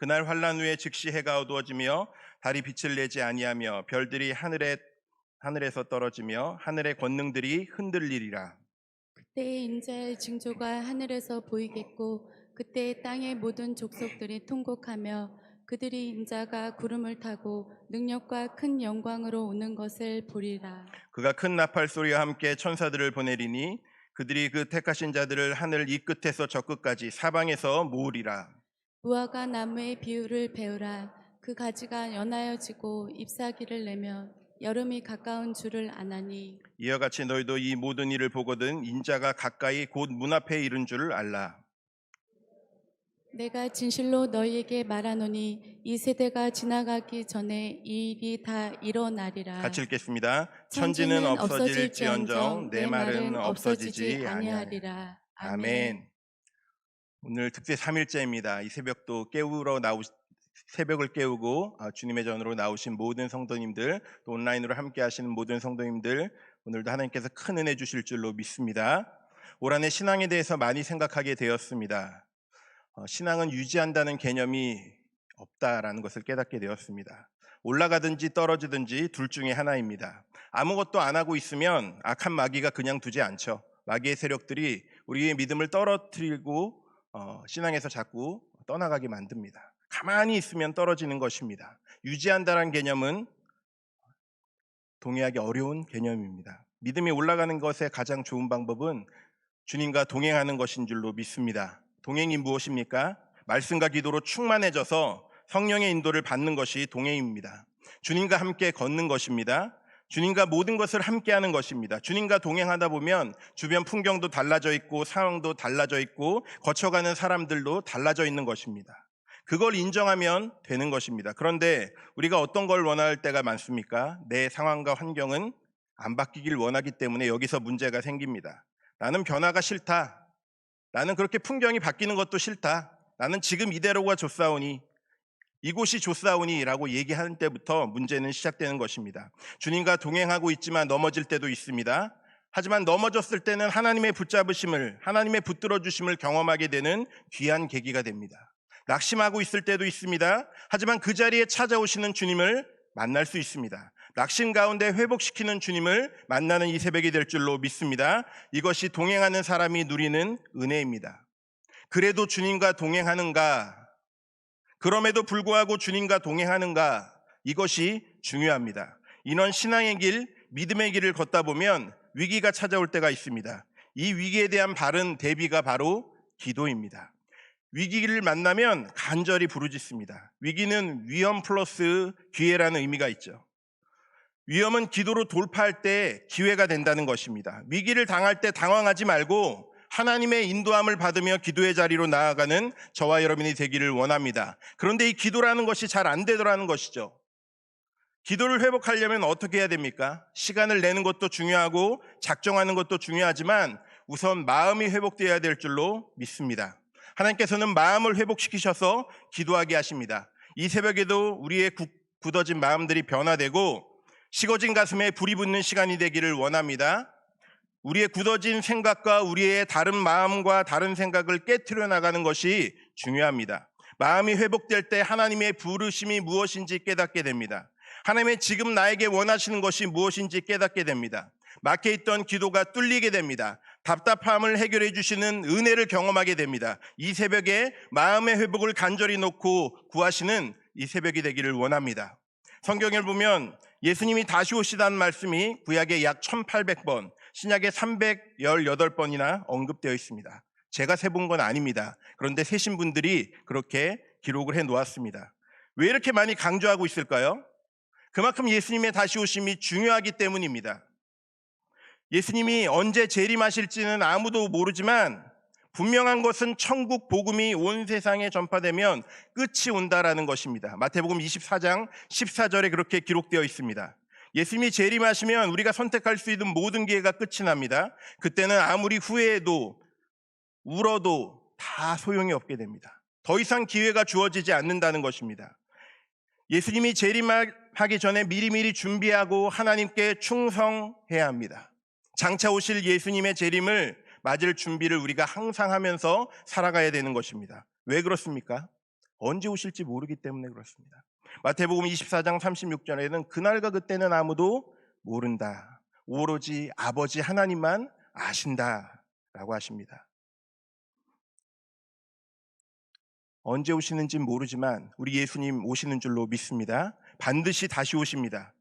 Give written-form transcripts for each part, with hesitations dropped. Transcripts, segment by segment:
그날 환란 후에 즉시 해가 어두워지며 달이 빛을 내지 아니하며 별들이 하늘에서 떨어지며 하늘의 권능들이 흔들리리라. 그때의 인자의 징조가 하늘에서 보이겠고 그때 땅의 모든 족속들이 통곡하며 그들이 인자가 구름을 타고 능력과 큰 영광으로 오는 것을 보리라. 그가 큰 나팔 소리와 함께 천사들을 보내리니 그들이 그 택하신 자들을 하늘 이 끝에서 저 끝까지 사방에서 모으리라. 무화과 나무의 비율을 배우라. 그 가지가 연하여지고 잎사귀를 내며 여름이 가까운 줄을 아나니 이와 같이 너희도 이 모든 일을 보거든 인자가 가까이 곧 문 앞에 이른 줄을 알라. 내가 진실로 너희에게 말하노니 이 세대가 지나가기 전에 이 일이 다 일어나리라. 같이 읽겠습니다. 천지는 천지는 없어질지언정 없어질지언정 내 내 말은 말은 없어지지 없어지지 아니하리라. 아니하리라. 아멘. 아멘. 오늘 특세 3일째입니다. 이 새벽도 새벽을 깨우고 주님의 전으로 나오신 모든 성도님들, 또 온라인으로 함께 하시는 모든 성도님들, 오늘도 하나님께서 큰 은혜 주실 줄로 믿습니다. 올 한해 신앙에 대해서 많이 생각하게 되었습니다. 신앙은 유지한다는 개념이 없다라는 것을 깨닫게 되었습니다. 올라가든지 떨어지든지 둘 중에 하나입니다. 아무것도 안 하고 있으면 악한 마귀가 그냥 두지 않죠. 마귀의 세력들이 우리의 믿음을 떨어뜨리고 신앙에서 자꾸 떠나가게 만듭니다. 가만히 있으면 떨어지는 것입니다. 유지한다는 개념은 동의하기 어려운 개념입니다. 믿음이 올라가는 것의 가장 좋은 방법은 주님과 동행하는 것인 줄로 믿습니다. 동행이 무엇입니까? 말씀과 기도로 충만해져서 성령의 인도를 받는 것이 동행입니다. 주님과 함께 걷는 것입니다. 주님과 모든 것을 함께하는 것입니다. 주님과 동행하다 보면 주변 풍경도 달라져 있고 상황도 달라져 있고 거쳐가는 사람들도 달라져 있는 것입니다. 그걸 인정하면 되는 것입니다. 그런데 우리가 어떤 걸 원할 때가 많습니까? 내 상황과 환경은 안 바뀌길 원하기 때문에 여기서 문제가 생깁니다. 나는 변화가 싫다. 나는 그렇게 풍경이 바뀌는 것도 싫다. 나는 지금 이대로가 좋사오니, 이곳이 좋사오니 라고 얘기하는 때부터 문제는 시작되는 것입니다. 주님과 동행하고 있지만 넘어질 때도 있습니다. 하지만 넘어졌을 때는 하나님의 붙잡으심을, 하나님의 붙들어 주심을 경험하게 되는 귀한 계기가 됩니다. 낙심하고 있을 때도 있습니다. 하지만 그 자리에 찾아오시는 주님을 만날 수 있습니다. 낙심 가운데 회복시키는 주님을 만나는 이 새벽이 될 줄로 믿습니다. 이것이 동행하는 사람이 누리는 은혜입니다. 그래도 주님과 동행하는가? 그럼에도 불구하고 주님과 동행하는가? 이것이 중요합니다. 이런 신앙의 길, 믿음의 길을 걷다 보면 위기가 찾아올 때가 있습니다. 이 위기에 대한 바른 대비가 바로 기도입니다. 위기를 만나면 간절히 부르짖습니다. 위기는 위험 플러스 기회라는 의미가 있죠. 위험은 기도로 돌파할 때 기회가 된다는 것입니다. 위기를 당할 때 당황하지 말고 하나님의 인도함을 받으며 기도의 자리로 나아가는 저와 여러분이 되기를 원합니다. 그런데 이 기도라는 것이 잘 안 되더라는 것이죠. 기도를 회복하려면 어떻게 해야 됩니까? 시간을 내는 것도 중요하고 작정하는 것도 중요하지만 우선 마음이 회복되어야 될 줄로 믿습니다. 하나님께서는 마음을 회복시키셔서 기도하게 하십니다. 이 새벽에도 우리의 굳어진 마음들이 변화되고 식어진 가슴에 불이 붙는 시간이 되기를 원합니다. 우리의 굳어진 생각과 우리의 다른 마음과 다른 생각을 깨트려 나가는 것이 중요합니다. 마음이 회복될 때 하나님의 부르심이 무엇인지 깨닫게 됩니다. 하나님의 지금 나에게 원하시는 것이 무엇인지 깨닫게 됩니다. 막혀있던 기도가 뚫리게 됩니다. 답답함을 해결해 주시는 은혜를 경험하게 됩니다. 이 새벽에 마음의 회복을 간절히 놓고 구하시는 이 새벽이 되기를 원합니다. 성경을 보면 예수님이 다시 오시다는 말씀이 구약에 약 1800번, 신약에 318번이나 언급되어 있습니다. 제가 세본 건 아닙니다. 그런데 세신 분들이 그렇게 기록을 해 놓았습니다. 왜 이렇게 많이 강조하고 있을까요? 그만큼 예수님의 다시 오심이 중요하기 때문입니다. 예수님이 언제 재림하실지는 아무도 모르지만 분명한 것은 천국 복음이 온 세상에 전파되면 끝이 온다라는 것입니다. 마태복음 24장 14절에 그렇게 기록되어 있습니다. 예수님이 재림하시면 우리가 선택할 수 있는 모든 기회가 끝이 납니다. 그때는 아무리 후회해도 울어도 다 소용이 없게 됩니다. 더 이상 기회가 주어지지 않는다는 것입니다. 예수님이 재림하기 전에 미리미리 준비하고 하나님께 충성해야 합니다. 장차 오실 예수님의 재림을 맞을 준비를 우리가 항상 하면서 살아가야 되는 것입니다. 왜 그렇습니까? 언제 오실지 모르기 때문에 그렇습니다. 마태복음 24장 36절에는 그날과 그때는 아무도 모른다. 오로지 아버지 하나님만 아신다라고 하십니다. 언제 오시는지는 모르지만 우리 예수님 오시는 줄로 믿습니다. 반드시 다시 오십니다.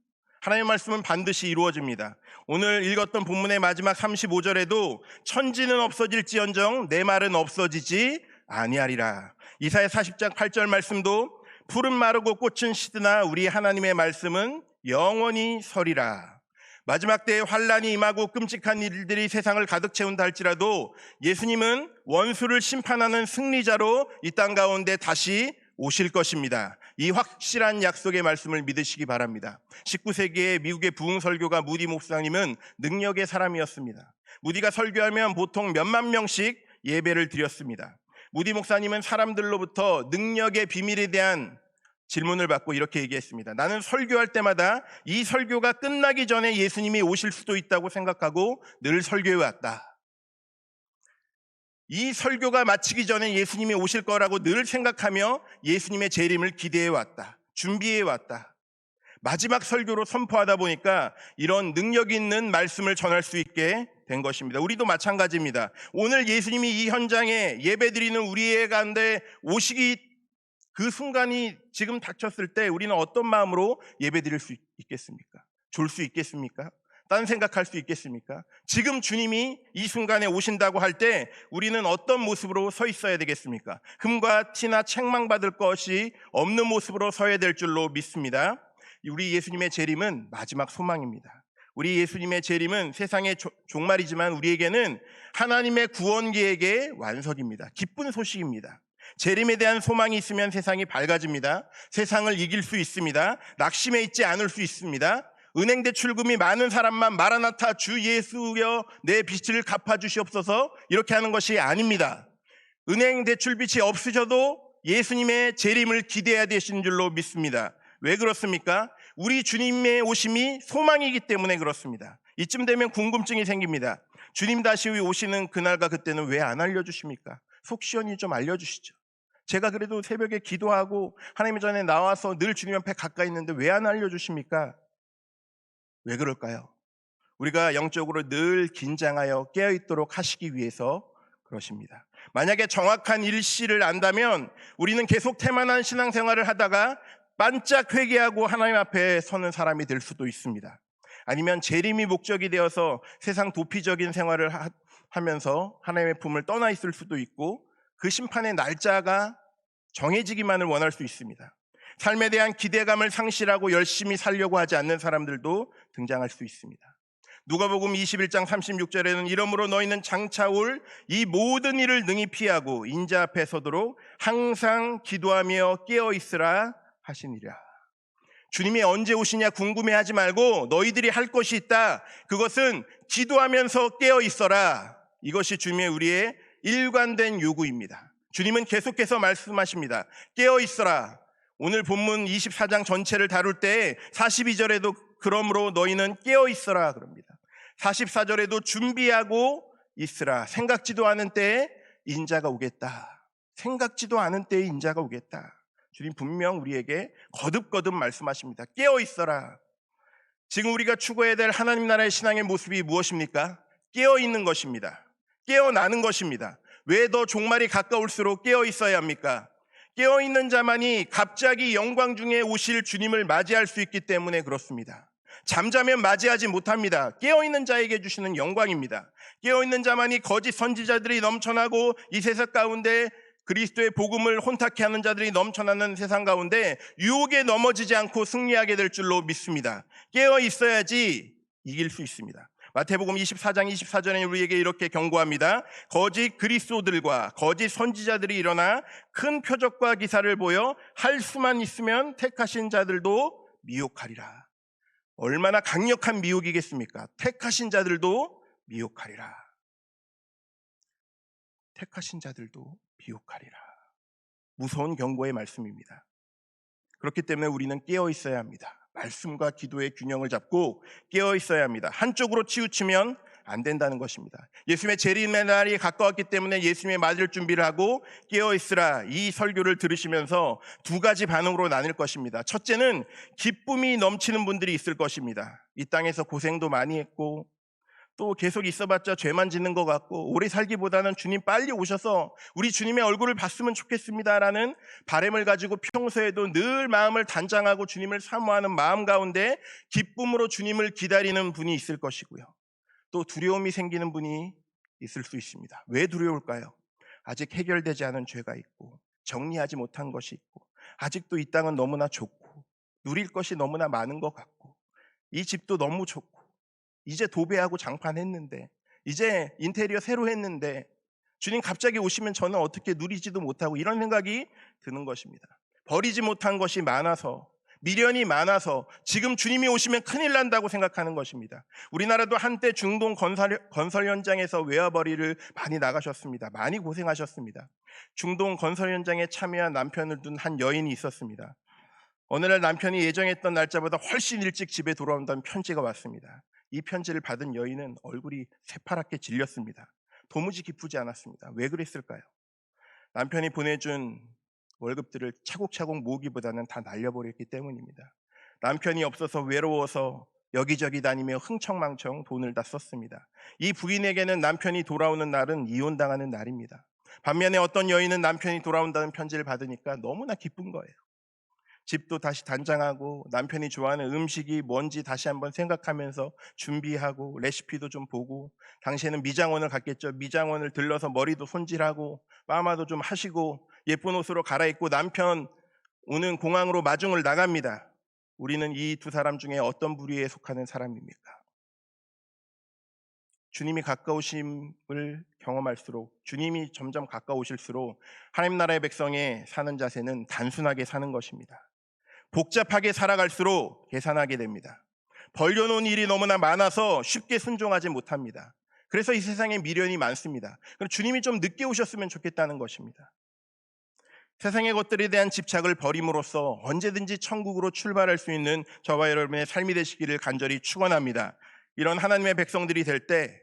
하나님의 말씀은 반드시 이루어집니다. 오늘 읽었던 본문의 마지막 35절에도 천지는 없어질지언정 내 말은 없어지지 아니하리라. 이사야 40장 8절 말씀도 푸른 마르고 꽃은 시드나 우리 하나님의 말씀은 영원히 서리라. 마지막 때에 환란이 임하고 끔찍한 일들이 세상을 가득 채운다 할지라도 예수님은 원수를 심판하는 승리자로 이 땅 가운데 다시 오실 것입니다. 이 확실한 약속의 말씀을 믿으시기 바랍니다. 19세기에 미국의 부흥 설교가 무디 목사님은 능력의 사람이었습니다. 무디가 설교하면 보통 몇만 명씩 예배를 드렸습니다. 무디 목사님은 사람들로부터 능력의 비밀에 대한 질문을 받고 이렇게 얘기했습니다. 나는 설교할 때마다 이 설교가 끝나기 전에 예수님이 오실 수도 있다고 생각하고 늘 설교해왔다. 이 설교가 마치기 전에 예수님이 오실 거라고 늘 생각하며 예수님의 재림을 기대해왔다. 준비해왔다. 마지막 설교로 선포하다 보니까 이런 능력 있는 말씀을 전할 수 있게 된 것입니다. 우리도 마찬가지입니다. 오늘 예수님이 이 현장에 예배드리는 우리의 가운데 오시기 그 순간이 지금 닥쳤을 때 우리는 어떤 마음으로 예배드릴 수 있겠습니까? 졸 수 있겠습니까? 딴 생각할 수 있겠습니까? 지금 주님이 이 순간에 오신다고 할 때 우리는 어떤 모습으로 서 있어야 되겠습니까? 흠과 티나 책망받을 것이 없는 모습으로 서야 될 줄로 믿습니다. 우리 예수님의 재림은 마지막 소망입니다. 우리 예수님의 재림은 세상의 종말이지만 우리에게는 하나님의 구원 계획의 완성입니다. 기쁜 소식입니다. 재림에 대한 소망이 있으면 세상이 밝아집니다. 세상을 이길 수 있습니다. 낙심해 있지 않을 수 있습니다. 은행 대출금이 많은 사람만 마라나타 주 예수여 내 빚을 갚아주시옵소서 이렇게 하는 것이 아닙니다. 은행 대출 빚이 없으셔도 예수님의 재림을 기대해야 되시는 줄로 믿습니다. 왜 그렇습니까? 우리 주님의 오심이 소망이기 때문에 그렇습니다. 이쯤 되면 궁금증이 생깁니다. 주님 다시 오시는 그날과 그때는 왜 안 알려주십니까? 속 시원히 좀 알려주시죠. 제가 그래도 새벽에 기도하고 하나님 전에 나와서 늘 주님 앞에 가까이 있는데 왜 안 알려주십니까? 왜 그럴까요? 우리가 영적으로 늘 긴장하여 깨어있도록 하시기 위해서 그러십니다. 만약에 정확한 일시를 안다면 우리는 계속 태만한 신앙생활을 하다가 반짝 회개하고 하나님 앞에 서는 사람이 될 수도 있습니다. 아니면 재림이 목적이 되어서 세상 도피적인 생활을 하면서 하나님의 품을 떠나 있을 수도 있고 그 심판의 날짜가 정해지기만을 원할 수 있습니다. 삶에 대한 기대감을 상실하고 열심히 살려고 하지 않는 사람들도 등장할 수 있습니다. 누가복음 21장 36절에는 이러므로 너희는 장차 올 이 모든 일을 능히 피하고 인자 앞에 서도록 항상 기도하며 깨어있으라 하시니라. 주님이 언제 오시냐 궁금해하지 말고 너희들이 할 것이 있다. 그것은 기도하면서 깨어있어라. 이것이 주님의 우리의 일관된 요구입니다. 주님은 계속해서 말씀하십니다. 깨어있어라. 오늘 본문 24장 전체를 다룰 때 42절에도 그러므로 너희는 깨어있어라 그럽니다. 44절에도 준비하고 있으라. 생각지도 않은 때에 인자가 오겠다. 생각지도 않은 때에 인자가 오겠다. 주님 분명 우리에게 거듭거듭 말씀하십니다. 깨어있어라. 지금 우리가 추구해야 될 하나님 나라의 신앙의 모습이 무엇입니까? 깨어있는 것입니다. 깨어나는 것입니다. 왜 더 종말이 가까울수록 깨어있어야 합니까? 깨어있는 자만이 갑자기 영광 중에 오실 주님을 맞이할 수 있기 때문에 그렇습니다. 잠자면 맞이하지 못합니다. 깨어있는 자에게 주시는 영광입니다. 깨어있는 자만이 거짓 선지자들이 넘쳐나고 이 세상 가운데 그리스도의 복음을 혼탁해 하는 자들이 넘쳐나는 세상 가운데 유혹에 넘어지지 않고 승리하게 될 줄로 믿습니다. 깨어 있어야지 이길 수 있습니다. 마태복음 24장 24절에 우리에게 이렇게 경고합니다. 거짓 그리스도들과 거짓 선지자들이 일어나 큰 표적과 기사를 보여 할 수만 있으면 택하신 자들도 미혹하리라. 얼마나 강력한 미혹이겠습니까? 택하신 자들도 미혹하리라. 택하신 자들도 미혹하리라. 무서운 경고의 말씀입니다. 그렇기 때문에 우리는 깨어 있어야 합니다. 말씀과 기도의 균형을 잡고 깨어 있어야 합니다. 한쪽으로 치우치면 안 된다는 것입니다. 예수님의 재림의 날이 가까웠기 때문에 예수님의 맞을 준비를 하고 깨어있으라, 이 설교를 들으시면서 두 가지 반응으로 나뉠 것입니다. 첫째는 기쁨이 넘치는 분들이 있을 것입니다. 이 땅에서 고생도 많이 했고 또 계속 있어봤자 죄만 짓는 것 같고 오래 살기보다는 주님 빨리 오셔서 우리 주님의 얼굴을 봤으면 좋겠습니다라는 바람을 가지고 평소에도 늘 마음을 단장하고 주님을 사모하는 마음 가운데 기쁨으로 주님을 기다리는 분이 있을 것이고요. 또 두려움이 생기는 분이 있을 수 있습니다. 왜 두려울까요? 아직 해결되지 않은 죄가 있고 정리하지 못한 것이 있고 아직도 이 땅은 너무나 좁고 누릴 것이 너무나 많은 것 같고 이 집도 너무 좋고 이제 도배하고 장판했는데 이제 인테리어 새로 했는데 주님 갑자기 오시면 저는 어떻게 누리지도 못하고 이런 생각이 드는 것입니다. 버리지 못한 것이 많아서 미련이 많아서 지금 주님이 오시면 큰일 난다고 생각하는 것입니다. 우리나라도 한때 중동 건설 현장에서 외화벌이를 많이 나가셨습니다. 많이 고생하셨습니다. 중동 건설 현장에 참여한 남편을 둔 한 여인이 있었습니다. 어느 날 남편이 예정했던 날짜보다 훨씬 일찍 집에 돌아온다는 편지가 왔습니다. 이 편지를 받은 여인은 얼굴이 새파랗게 질렸습니다. 도무지 기쁘지 않았습니다. 왜 그랬을까요? 남편이 보내준 월급들을 차곡차곡 모으기보다는 다 날려버렸기 때문입니다. 남편이 없어서 외로워서 여기저기 다니며 흥청망청 돈을 다 썼습니다. 이 부인에게는 남편이 돌아오는 날은 이혼당하는 날입니다. 반면에 어떤 여인은 남편이 돌아온다는 편지를 받으니까 너무나 기쁜 거예요. 집도 다시 단장하고 남편이 좋아하는 음식이 뭔지 다시 한번 생각하면서 준비하고 레시피도 좀 보고, 당시에는 미장원을 갔겠죠. 미장원을 들러서 머리도 손질하고 파마도 좀 하시고 예쁜 옷으로 갈아입고 남편 오는 공항으로 마중을 나갑니다. 우리는 이 두 사람 중에 어떤 부류에 속하는 사람입니까? 주님이 가까우심을 경험할수록, 주님이 점점 가까우실수록 하나님 나라의 백성의 사는 자세는 단순하게 사는 것입니다. 복잡하게 살아갈수록 계산하게 됩니다. 벌려놓은 일이 너무나 많아서 쉽게 순종하지 못합니다. 그래서 이 세상에 미련이 많습니다. 그럼 주님이 좀 늦게 오셨으면 좋겠다는 것입니다. 세상의 것들에 대한 집착을 버림으로써 언제든지 천국으로 출발할 수 있는 저와 여러분의 삶이 되시기를 간절히 축원합니다. 이런 하나님의 백성들이 될 때,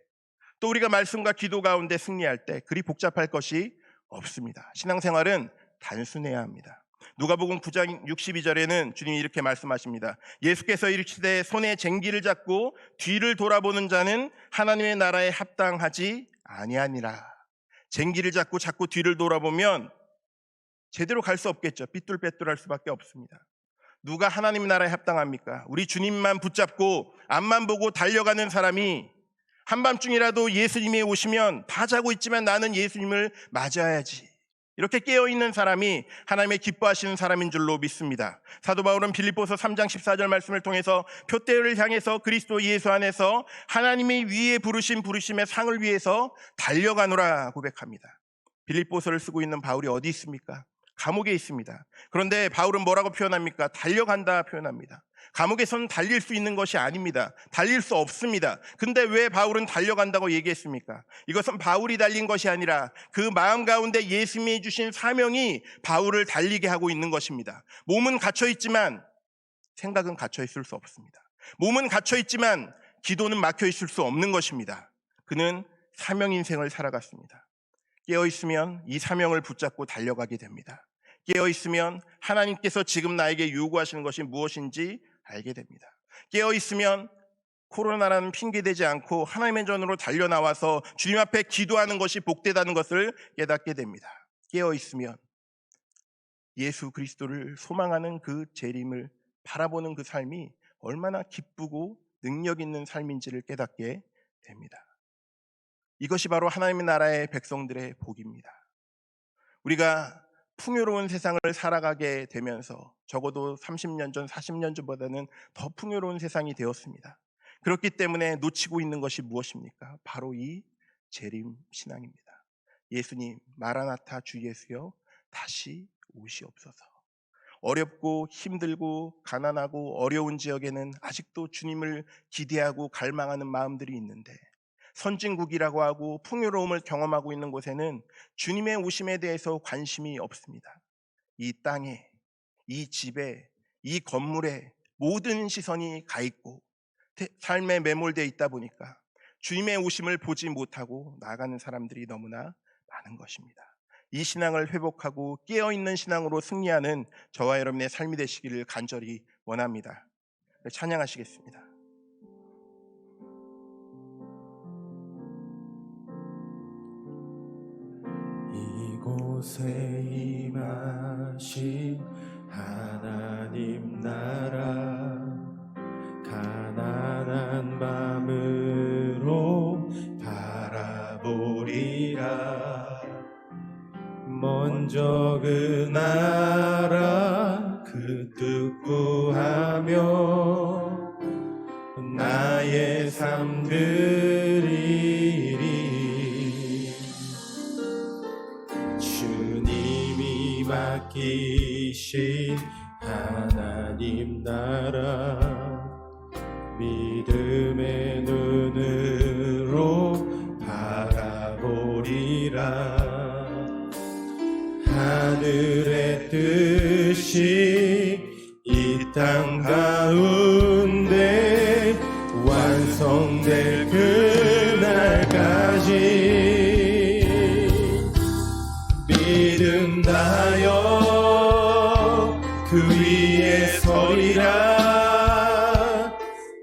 또 우리가 말씀과 기도 가운데 승리할 때 그리 복잡할 것이 없습니다. 신앙생활은 단순해야 합니다. 누가복음 9장 62절에는 주님이 이렇게 말씀하십니다. 예수께서 이르시되 손에 쟁기를 잡고 뒤를 돌아보는 자는 하나님의 나라에 합당하지 아니하니라. 쟁기를 잡고 자꾸 뒤를 돌아보면 제대로 갈 수 없겠죠. 삐뚤빼뚤할 수밖에 없습니다. 누가 하나님 나라에 합당합니까? 우리 주님만 붙잡고 앞만 보고 달려가는 사람이 한밤중이라도 예수님이 오시면 다 자고 있지만 나는 예수님을 맞아야지, 이렇게 깨어있는 사람이 하나님의 기뻐하시는 사람인 줄로 믿습니다. 사도 바울은 빌립보서 3장 14절 말씀을 통해서 표대를 향해서 그리스도 예수 안에서 하나님이 위에 부르신 부르심의 상을 위해서 달려가노라 고백합니다. 빌립보서를 쓰고 있는 바울이 어디 있습니까? 감옥에 있습니다. 그런데 바울은 뭐라고 표현합니까? 달려간다 표현합니다. 감옥에서는 달릴 수 있는 것이 아닙니다. 달릴 수 없습니다. 근데 왜 바울은 달려간다고 얘기했습니까? 이것은 바울이 달린 것이 아니라 그 마음 가운데 예수님이 주신 사명이 바울을 달리게 하고 있는 것입니다. 몸은 갇혀있지만 생각은 갇혀있을 수 없습니다. 몸은 갇혀있지만 기도는 막혀있을 수 없는 것입니다. 그는 사명 인생을 살아갔습니다. 깨어있으면 이 사명을 붙잡고 달려가게 됩니다. 깨어있으면 하나님께서 지금 나에게 요구하시는 것이 무엇인지 알게 됩니다. 깨어있으면 코로나라는 핑계대지 않고 하나님의 전으로 달려나와서 주님 앞에 기도하는 것이 복되다는 것을 깨닫게 됩니다. 깨어있으면 예수 그리스도를 소망하는 그 재림을 바라보는 그 삶이 얼마나 기쁘고 능력 있는 삶인지를 깨닫게 됩니다. 이것이 바로 하나님의 나라의 백성들의 복입니다. 우리가 풍요로운 세상을 살아가게 되면서 적어도 30년 전, 40년 전보다는 더 풍요로운 세상이 되었습니다. 그렇기 때문에 놓치고 있는 것이 무엇입니까? 바로 이 재림 신앙입니다. 예수님, 마라나타 주 예수여 다시 오시옵소서. 어렵고 힘들고 가난하고 어려운 지역에는 아직도 주님을 기대하고 갈망하는 마음들이 있는데, 선진국이라고 하고 풍요로움을 경험하고 있는 곳에는 주님의 오심에 대해서 관심이 없습니다. 이 땅에, 이 집에, 이 건물에 모든 시선이 가 있고 삶에 매몰되어 있다 보니까 주님의 오심을 보지 못하고 나아가는 사람들이 너무나 많은 것입니다. 이 신앙을 회복하고 깨어있는 신앙으로 승리하는 저와 여러분의 삶이 되시기를 간절히 원합니다. 찬양하시겠습니다. 이곳에 임하신 하나님 나라, 가난한 마음으로 바라보리라. 먼저 그 나라 그 뜻 구하며 나의 삶 드리리. 주님이 맡기신 하나님 나라, 믿음의 눈으로 바라보리라. 하늘의 뜻이 이 땅 가운데 완성될 그날까지 믿음 다하여 그 위에 서리라.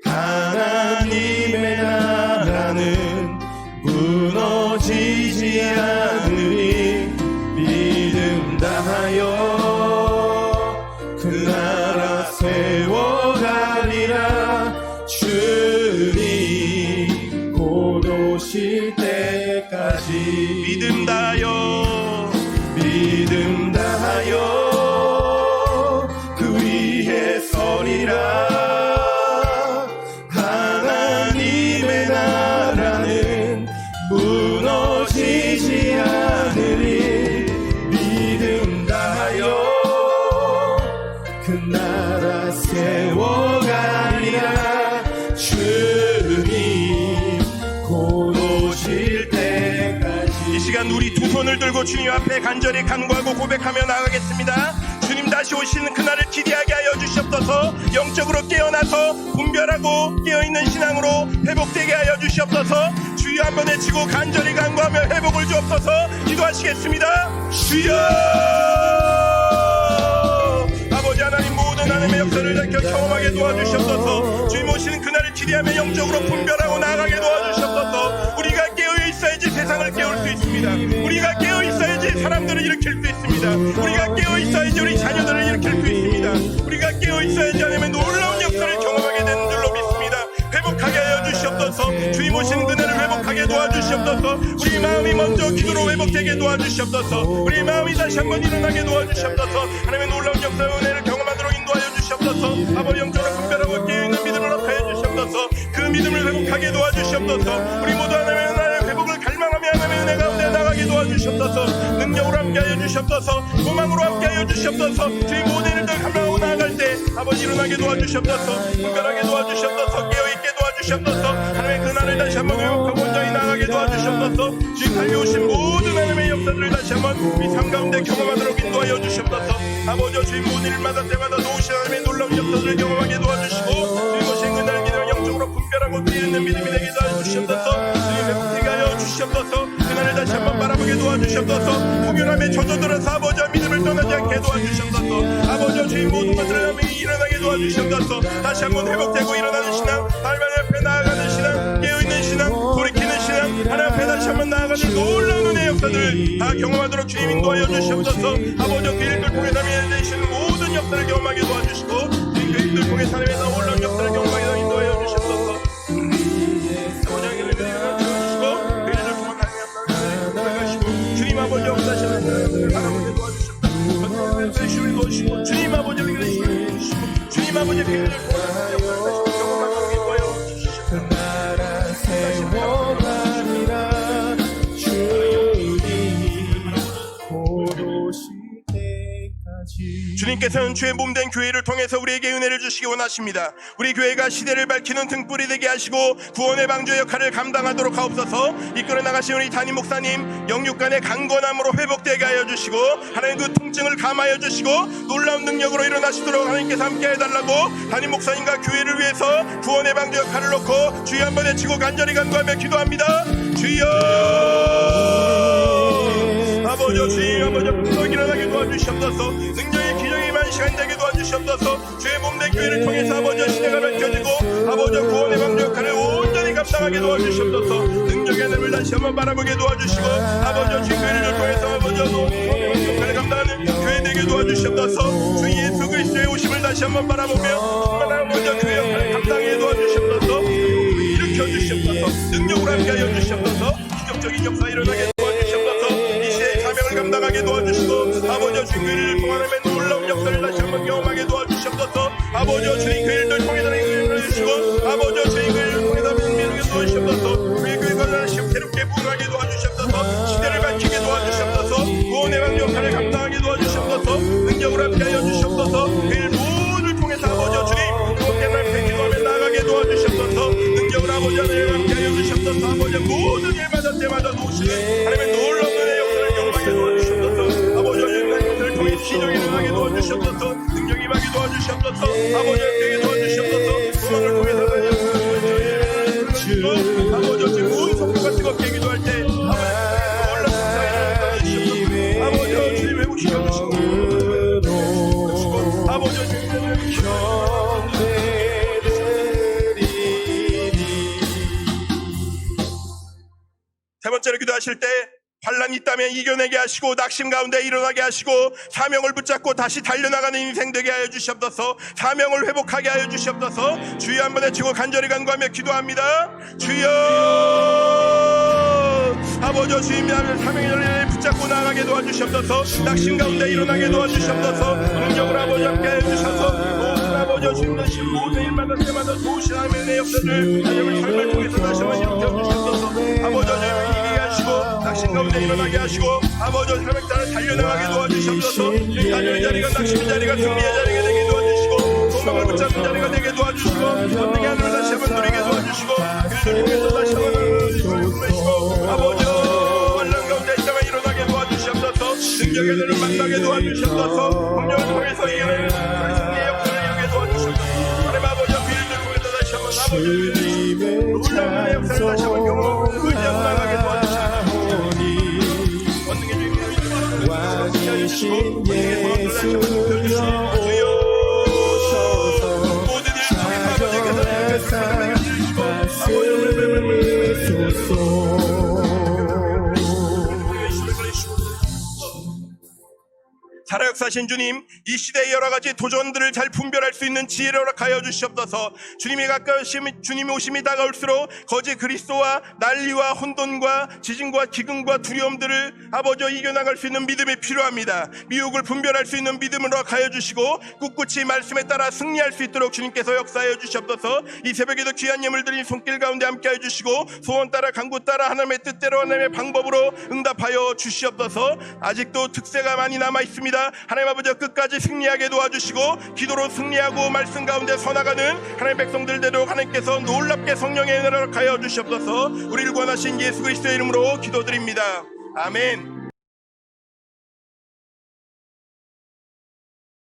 하나님의 나라는 무너지지 않으리. 믿음 다하여 그 나라 세워가리라. 주님 곧 오실 때까지 믿음 다하여 믿음 다하여 그 위에 서리라. 하나님의 나라는 무너지지 않으리. 믿음 다하여 그 나라 세워가리라. 주님 곧 오실 때까지. 이 시간 우리 두 손을 들고 주님 앞에 간절히 간구하고 고백하며 나가겠습니다. 주님 다시 오시는 그날을 기대하게 하여 주시옵소서. 영적으로 깨어나서 분별하고 깨어있는 신앙으로 회복되게 하여 주시옵소서. 주여 한번 외치고 간절히 간구하며 회복을 주옵소서. 기도하시겠습니다. 주여! 아버지 하나님, 모든 하나님의 역사를 밝혀 경험하게 도와주시옵소서. 주님 오시는 그날을 기대하며 영적으로 분별하고 나아가게 도와주시옵소서. 우리가 깨어 있어야지 세상을 깨울 수 있습니다. 우리가 깨어 있어야지 사람들을 일으킬 수 있습니다. 우리가 깨어 있어야지 우리 자녀들을 일으킬 수 있습니다. 우리가 깨어 있어야지 하나님의 놀라운 역사를 경험하게 되는 줄로 믿습니다. 회복하게 하여 주시옵소서. 주님 오시는 그날을 회복하게 도와주시옵소서. 우리 마음이 먼저 기도로 회복되게 도와주시옵소서. 우리 마음이 다시 한번 일어나게 도와주시옵소서. 하나님의 놀라운 역사의 은혜를 경험하도록 인도하여 주시옵소서. 아버지 영적으로 분별하고 깨어있는 믿음을 허락하여 주시옵소서. 그 믿음을 회복하게 도와주시옵소서. 우리 모두 하나님의 나라의 회복을 갈망하며 하나님의 은혜 가운데 나가게 도와주시옵소서. 능력으로 함께하여 주시옵소서. 소망으로 함께하여 주시옵소서. 주의 모든 일들 감당하고 나아갈 때 아버지 일어나게 도와주시옵소서. 분별하게 도와주시옵소서. 깨어있게 도와주시옵소서. 하나님의 그날을 다시 한번 회복하고 온전히 나아가게 도와주시옵소서. 주님 달려오신 모든 하나님의 역사들을 다시 한번 우리 삶 가운데 경험하도록 인도하여 주시옵소서. 아버지 주님 모든 일마다 때마다 도우신 하나님의 놀라운 역사들을 경험하게 도와주시고 주님 오신 그날 기도를 영적으로 분별하고 뛰는 믿음이 되게 도와주시옵소서. 주님 회복되게 하여 주시옵소서. 그날을 다시 한번 바라보게 도와주시옵소서. 공연함에 젖어들어서 아버지와 믿음을 떠나지 않게 도와주시옵소서. 아버지 주님 모든 것들을 일어나게 도와주시옵소서. 다시 한번 회복되고 일어나는 신앙, 하나님 앞에 나아가는 신앙, 깨어있는 신앙, 돌이키는 신앙, 하나님 앞에 다시 한번 나아가는 놀라운 은혜의 역사들을 다 경험하도록 주님 인도하여 주시옵소서. 아버지 그 일들 통해 하나님이 되시는 모든 역사를 경험하게 도와주시고 주님 그 일들 통해 하나님의 놀라운 역사를 경험하게 인도하여 주시옵소서. 아버지 그 일들 도와주시고 그 일들 통해 하나님의 고백하시고 주님 아버지 역사하시는 하나님을 바라보게 도와주시옵소서. 주님 아버지 우리를 주시고 주님 아버지 그 일들 통해 경험하게 인도하여 주시옵소서. 나라 세워가리라. 주님 곧 오실 때까지 주님께서는 주의 몸된 교회를 통해서 우리에게 은혜를 주시기 원하십니다. 우리 교회가 시대를 밝히는 등불이 되게 하시고 구원의 방주 역할을 감당하도록 하옵소서. 이끌어 나가신 우리 담임 목사님 영육간의 강건함으로 회복되게 하여 주시고 하나님 그 통증을 감하여 주시고 놀라운 능력으로 일어나시도록 하나님께서 함께 해달라고 담임 목사님과 교회를 위해서 구원의 방주 역할을 놓고 주여 한번 외치고 간절히 간구하며 기도합니다. 주여 아버지 주여 아버지 풍성히 일어나게 도와주시옵소서. 능력의 기적이 임한 시간 되게 도와주시옵소서. 주의 몸된 교회를 통해서 아버지 시대가 밝혀지고 아버지 구원의 방주 역할을 온전히 감당하게 도와주시옵소서. 능력의 하늘을 다시 한번 바라보게 도와주시고 아버지 주의 교회를 통해서 아버지 구원의 방주 역할을 감당하는 교회 되게 도와주시옵소서. 주 예수 그리스도의 오심을 다시 한번 바라보며 정말 아버지 교회 역할을 감당하게 도와주시옵소서. 일으켜 주시옵소서. 능력으로 함께하여 주시옵소서. 기적적인 역사 일어나게 사명을 감당하게 도와주시고 아버지 주의 교회를 통하는 놀라운 역사를 다시 한번 경험하게 도와주시옵소서. 아버지 주의 교회를 통해서 능력을 주시고 아버지 주의 교회를 통해서 능력을 도와주시옵소서. 주의 교회가 다시 새롭게 부흥하게 도와주시옵소서. 시대를 밝히게 도와주시옵소서. 구원의 방주 역할을 감당하게 도와주시옵소서. 능력으로 함께하여 주시옵소서. 교회를 모두를 통해서 아버지 주님 그것에 날 기도하며 나아가게 도와주시옵소서. 능력으로 아버지 하나님 함께하여 주시옵소서. 아버지 모든 일마다 때마다 도우시는 하나님의 놀라운 은혜의 역사를 경험하게 도와주시옵소서. 아버지 하나님 것을 통해 기적이 일어나게 도와주시옵소서. 능력이 임하게 도와주시옵소서. 아버지 함께 도와주시옵소서. 소망을 통해서 아버지 어찌 모든 성도가 뜨겁게 기도할 때 아버지 놀라운 역사에 아버지 주님 회복시켜주시고 아버지 세 번째로 기도하실 때 환난이 있다면 이겨내게 하시고 낙심 가운데 일어나게 하시고 사명을 붙잡고 다시 달려나가는 인생 되게 하여 주시옵소서. 사명을 회복하게 하여 주시옵소서. 주여 한번 외치고 간절히 간구하며 기도합니다. 주여 아버지 주님 사명을 붙잡고 나아가게 도와주시옵소서. 낙심 가운데 일어나게 도와주시옵소서. 능력으로 아버지 함께 해주셔서 모든 아버지 주님 대신 모든 일마다 때마다 도우신 하나님의 내 역사를 하나님의 삶을 통해서 다시 한번 일으켜 주시옵소서. 아버지 주님 이기게 하시고 낙심 가운데 일어나게 하시고 아버지 삶의 따라 달려나가게 도와주시옵소서. 가녀의 자리가 낙심의 자리가 승리의 자리가 되게 도와주시고 소망을 붙잡는 자리가 되게 도와주시고 권능의 하늘을 다시 한번 누리게 도와주시고 그를 통해서 다시 한번 보내시고 아버지 환난 가운데 있다가 일어나게 도와주시옵소서. 능력의 하늘을 만나게 도와주시옵소서. 공력을 통해서 이겨내는 승리의 역사를 이루게 도와주시옵소서. 하나님 아버지 비를 통해서 다시 한번 아버지 놀라운 역사를 다시 한번 경험하고 의지하고 나가게 도와주시옵소서. 왕이신 예수여 오소서. 찾아가 말씀하소서. 살아역사신 주님, 이 시대의 여러가지 도전들을 잘 분별할 수 있는 지혜를 허락하여 주시옵소서. 주님이 주님의 오심이 다가올수록 거짓 그리스도와 난리와 혼돈과 지진과 기근과 두려움들을 아버지 이겨나갈 수 있는 믿음이 필요합니다. 미혹을 분별할 수 있는 믿음을 허락하여 주시고 꿋꿋이 말씀에 따라 승리할 수 있도록 주님께서 역사하여 주시옵소서. 이 새벽에도 귀한 예물 드린 손길 가운데 함께하여 주시고 소원 따라 간구 따라 하나님의 뜻대로 하나님의 방법으로 응답하여 주시옵소서. 아직도 특세가 많이 남아있습니다. 하나님 아버지 끝까지 승리하게 도와주시고 기도로 승리하고 말씀 가운데 서나가는 하나님 백성들대로 하나님께서 놀랍게 성령의 은혜를 허락하여 주시옵소서. 우리를 구원하신 예수 그리스도의 이름으로 기도드립니다. 아멘.